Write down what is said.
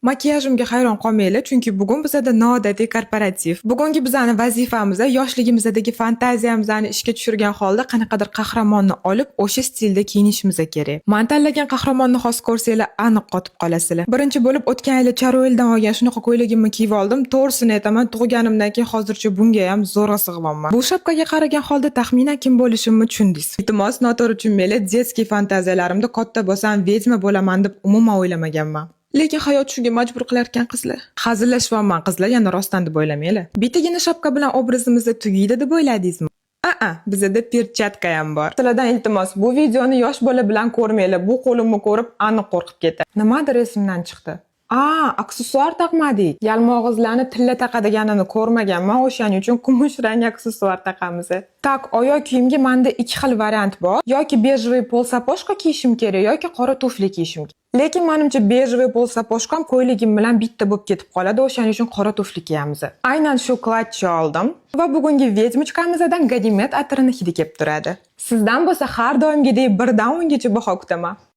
Makiyajimga hayron qolmanglar, chunki bugun bizada noodatiy korporativ. Bugungi bizning vazifamiz yoshligimizdagi fantaziyamizni ishga tushirgan holda qanaqadir qahramonni olib, o'sha stilda kiyinishimiz kerak. Men tanlagan qahramonni xos ko'rsanglar, aniq qotib qolasizlar. Birinchi bo'lib o'tgan yili Charoildan olgan shunaqa ko'ylagimni kiyib oldim. To'g'risini aytaman, tug'ilganimdan keyin hozircha bunga ham zo'rg'a sig'yapman. Bu shapkaga qaragan holda taxminan kim bo'lishimni tushundingiz. Iltimos, noto'g'ri tushunmanglar, детский fantaziyalarimda katta bo'lsam, vedma bo'laman deb umuman o'ylamaganman. Lekin hayot shunga majbur qilar ekan qizlar. Hazillashyapman qizlar, yana rostdan deb o'ylamanglar. Bittagina shapka bilan obrazimizda tugaydi deb o'yladingizmi? Bizada perchatka ham bor. Sizlardan iltimos, bu videoni yosh bola bilan ko'rmanglar. Bu qo'limni ko'rib aniq qo'rqib ketadi. Nimadir esimdan chiqdi. Aksessuar taqmadik. Yalmog'izlarni tilla taqadiganini ko'rmaganman, o'shaning uchun kumush rang aksessuar taqamiz. Tak, oyoq kiyimga menda ikki xil variant bor. Yoki bejvoy pol saposhka kiyishim kerak, yoki qora tufli kiyishim kerak. Lekin menimcha bejvoy pol saposhkam ko'ylagim bilan bitta bo'lib ketib qoladi, o'shaning uchun qora tufli kiyamiz. Aynan shu klatchi oldim va bugungi vedmichkamizdan Gadimet atirini hidi kelib turadi. Sizdan bo'lsa har doimgidek 1 dan 10 gacha baho kutaman.